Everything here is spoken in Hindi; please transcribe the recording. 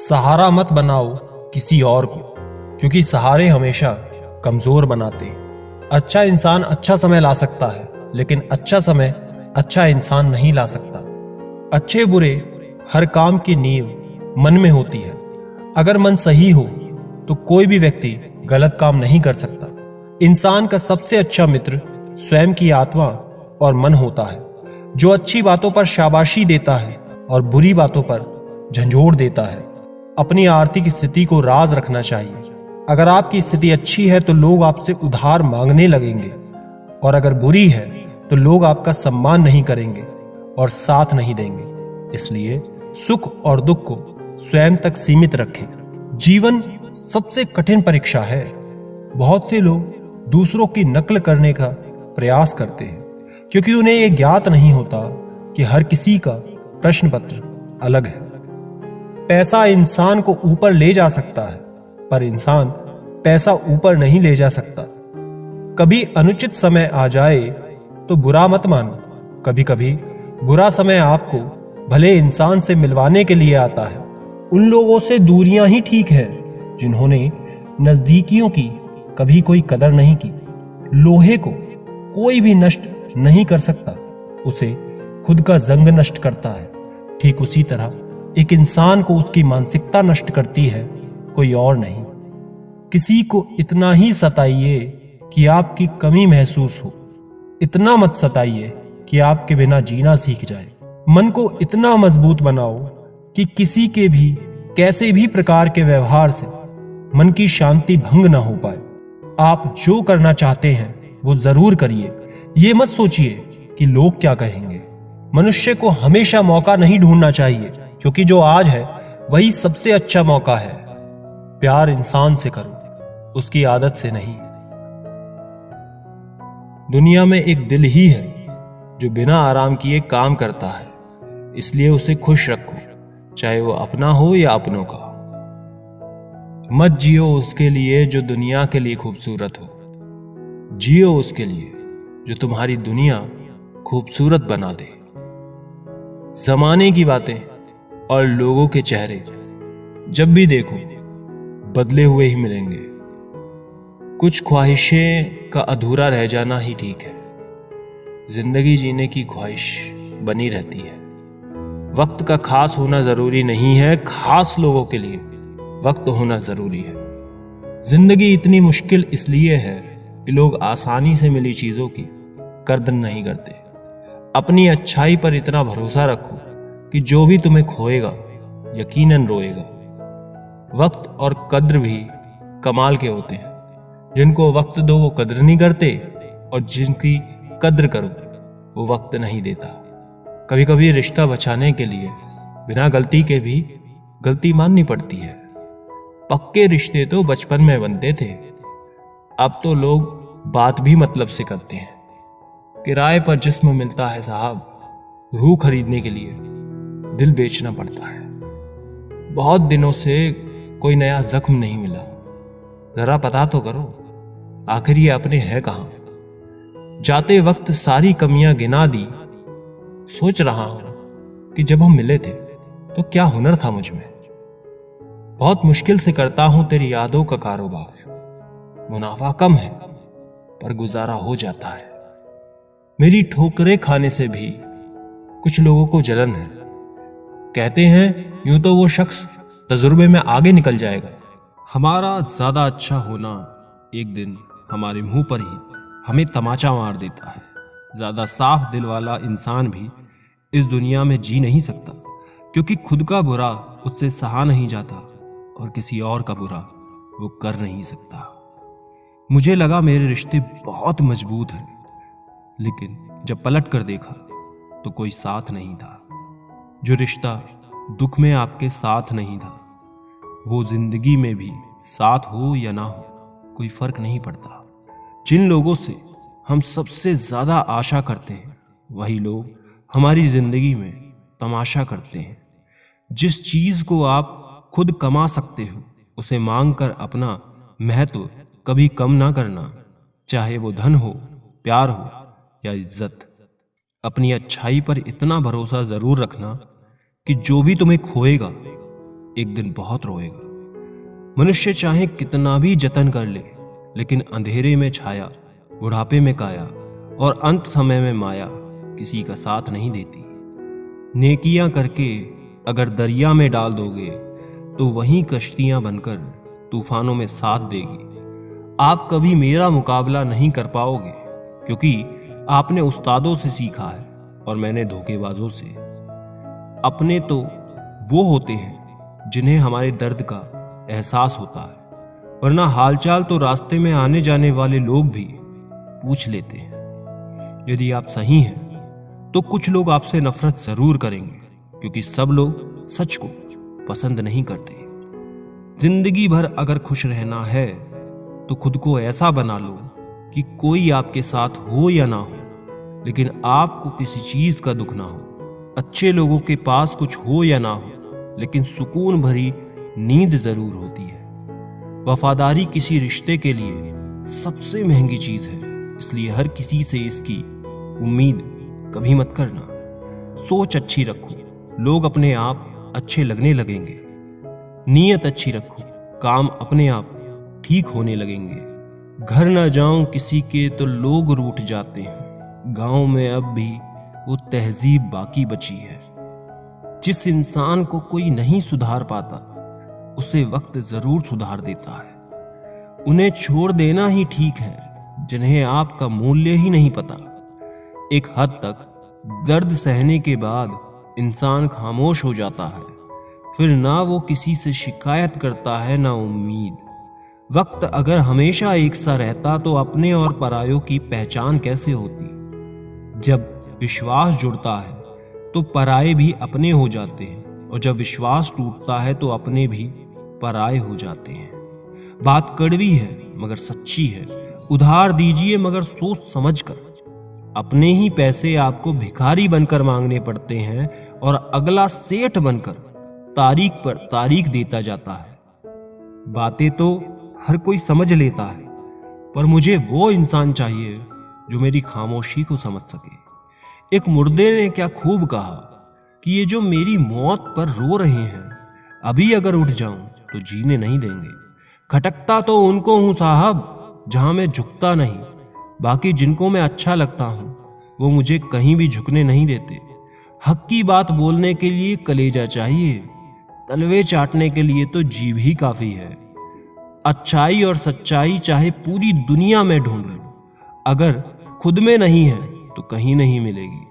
सहारा मत बनाओ किसी और को, क्योंकि सहारे हमेशा कमजोर बनाते हैं। अच्छा इंसान अच्छा समय ला सकता है, लेकिन अच्छा समय अच्छा इंसान नहीं ला सकता। अच्छे बुरे हर काम की नींव मन में होती है। अगर मन सही हो तो कोई भी व्यक्ति गलत काम नहीं कर सकता। इंसान का सबसे अच्छा मित्र स्वयं की आत्मा और मन होता है, जो अच्छी बातों पर शाबाशी देता है और बुरी बातों पर झंझोड़ देता है। अपनी आर्थिक स्थिति को राज रखना चाहिए। अगर आपकी स्थिति अच्छी है तो लोग आपसे उधार मांगने लगेंगे, और अगर बुरी है तो लोग आपका सम्मान नहीं करेंगे और साथ नहीं देंगे। इसलिए सुख और दुख को स्वयं तक सीमित रखें। जीवन सबसे कठिन परीक्षा है। बहुत से लोग दूसरों की नकल करने का प्रयास करते हैं, क्योंकि उन्हें यह ज्ञात नहीं होता कि हर किसी का प्रश्न पत्र अलग है। पैसा इंसान को ऊपर ले जा सकता है, पर इंसान पैसा ऊपर नहीं ले जा सकता। कभी अनुचित समय आ जाए तो बुरा मत मानो। कभी कभी बुरा समय आपको भले इंसान से मिलवाने के लिए आता है। उन लोगों से दूरियां ही ठीक है जिन्होंने नजदीकियों की कभी कोई कदर नहीं की। लोहे को कोई भी नष्ट नहीं कर सकता, उसे खुद का जंग नष्ट करता है। ठीक उसी तरह एक इंसान को उसकी मानसिकता नष्ट करती है, कोई और नहीं। किसी को इतना ही सताइए कि आपकी कमी महसूस हो, इतना मत सताइए कि आपके बिना जीना सीख जाए। मन को इतना मजबूत बनाओ कि किसी के भी कैसे भी प्रकार के व्यवहार से मन की शांति भंग ना हो पाए। आप जो करना चाहते हैं वो जरूर करिए। ये मत सोचिए कि लोग क्या कहेंगे। मनुष्य को हमेशा मौका नहीं ढूंढना चाहिए, क्योंकि जो आज है वही सबसे अच्छा मौका है। प्यार इंसान से करो, उसकी आदत से नहीं। दुनिया में एक दिल ही है जो बिना आराम किए काम करता है, इसलिए उसे खुश रखो, चाहे वो अपना हो या अपनों का। मत जियो उसके लिए जो दुनिया के लिए खूबसूरत हो, जियो उसके लिए जो तुम्हारी दुनिया खूबसूरत बना दे। जमाने की बातें और लोगों के चेहरे जब भी देखो बदले हुए ही मिलेंगे। कुछ ख्वाहिशें का अधूरा रह जाना ही ठीक है। जिंदगी जीने की ख्वाहिश बनी रहती है। वक्त का खास होना जरूरी नहीं है, खास लोगों के लिए वक्त होना जरूरी है। जिंदगी इतनी मुश्किल इसलिए है कि लोग आसानी से मिली चीजों की कद्र नहीं करते। अपनी अच्छाई पर इतना भरोसा रखो कि जो भी तुम्हें खोएगा यकीनन रोएगा। वक्त और कद्र भी कमाल के होते हैं। जिनको वक्त दो वो कद्र नहीं करते, और जिनकी कद्र करो वो वक्त नहीं देता। कभी कभी रिश्ता बचाने के लिए बिना गलती के भी गलती माननी पड़ती है। पक्के रिश्ते तो बचपन में बनते थे, अब तो लोग बात भी मतलब से करते हैं। किराए पर जिस्म मिलता है साहब, रूह खरीदने के लिए दिल बेचना पड़ता है। बहुत दिनों से कोई नया जख्म नहीं मिला, जरा पता तो करो आखिर ये अपने है कहां। जाते वक्त सारी कमियां गिना दी। सोच रहा हूं कि जब हम मिले थे तो क्या हुनर था मुझ में। बहुत मुश्किल से करता हूं तेरी यादों का कारोबार। मुनाफा कम है पर गुजारा हो जाता है। मेरी ठोकरें खाने से भी कुछ लोगों को जलन है। कहते हैं यूं तो वो शख्स तजुर्बे में आगे निकल जाएगा। हमारा ज्यादा अच्छा होना एक दिन हमारे मुंह पर ही हमें तमाचा मार देता है। ज्यादा साफ दिल वाला इंसान भी इस दुनिया में जी नहीं सकता, क्योंकि खुद का बुरा उससे सहा नहीं जाता और किसी और का बुरा वो कर नहीं सकता। मुझे लगा मेरे रिश्ते बहुत मजबूत हैं, लेकिन जब पलट कर देखा तो कोई साथ नहीं था। जो रिश्ता दुख में आपके साथ नहीं था, वो जिंदगी में भी साथ हो या ना हो कोई फर्क नहीं पड़ता। जिन लोगों से हम सबसे ज्यादा आशा करते हैं वही लोग हमारी जिंदगी में तमाशा करते हैं। जिस चीज को आप खुद कमा सकते हो उसे मांग कर अपना महत्व कभी कम ना करना, चाहे वो धन हो, प्यार हो या इज्जत। अपनी अच्छाई पर इतना भरोसा जरूर रखना कि जो भी तुम्हें खोएगा एक दिन बहुत रोएगा। मनुष्य चाहे कितना भी जतन कर ले, लेकिन अंधेरे में छाया, बुढ़ापे में काया और अंत समय में माया किसी का साथ नहीं देती। नेकियां करके अगर दरिया में डाल दोगे तो वहीं कश्तियां बनकर तूफानों में साथ देगी। आप कभी मेरा मुकाबला नहीं कर पाओगे, क्योंकि आपने उस्तादों से सीखा है और मैंने धोखेबाजों से। अपने तो वो होते हैं जिन्हें हमारे दर्द का एहसास होता है, वरना हालचाल तो रास्ते में आने जाने वाले लोग भी पूछ लेते हैं। यदि आप सही हैं तो कुछ लोग आपसे नफरत जरूर करेंगे, क्योंकि सब लोग सच को पसंद नहीं करते। जिंदगी भर अगर खुश रहना है तो खुद को ऐसा बना लो कि कोई आपके साथ हो या ना हो, लेकिन आपको किसी चीज का दुख ना हो। अच्छे लोगों के पास कुछ हो या ना हो, लेकिन सुकून भरी नींद जरूर होती है। वफादारी किसी रिश्ते के लिए सबसे महंगी चीज है, इसलिए हर किसी से इसकी उम्मीद कभी मत करना। सोच अच्छी रखो, लोग अपने आप अच्छे लगने लगेंगे। नीयत अच्छी रखो, काम अपने आप ठीक होने लगेंगे। घर ना जाऊं किसी के तो लोग रूठ जाते हैं, गांव में अब भी वो तहजीब बाकी बची है। जिस इंसान को कोई नहीं सुधार पाता, उसे वक्त जरूर सुधार देता है। उन्हें छोड़ देना ही ठीक है जिन्हें आपका मूल्य ही नहीं पता। एक हद तक दर्द सहने के बाद इंसान खामोश हो जाता है, फिर ना वो किसी से शिकायत करता है ना उम्मीद। वक्त अगर हमेशा एक सा रहता तो अपने और परायों की पहचान कैसे होती। जब विश्वास जुड़ता है तो पराये भी अपने हो जाते हैं, और जब विश्वास टूटता है तो अपने भी पराये हो जाते हैं। बात कड़वी है मगर सच्ची है। उधार दीजिए मगर सोच समझकर। अपने ही पैसे आपको भिखारी बनकर मांगने पड़ते हैं और अगला सेठ बनकर तारीख पर तारीख देता जाता है। बातें तो हर कोई समझ लेता है, पर मुझे वो इंसान चाहिए जो मेरी खामोशी को समझ सके। एक मुर्दे ने क्या खूब कहा कि ये जो मेरी मौत पर रो रहे हैं, अभी अगर उठ जाऊं तो जीने नहीं देंगे। खटकता तो उनको हूं साहब जहां मैं झुकता नहीं, बाकी जिनको मैं अच्छा लगता हूं वो मुझे कहीं भी झुकने नहीं देते। हक की बात बोलने के लिए कलेजा चाहिए, तलवे चाटने के लिए तो जीभ ही काफी है। अच्छाई और सच्चाई चाहे पूरी दुनिया में ढूंढ लो, अगर खुद में नहीं है तो कहीं नहीं मिलेगी।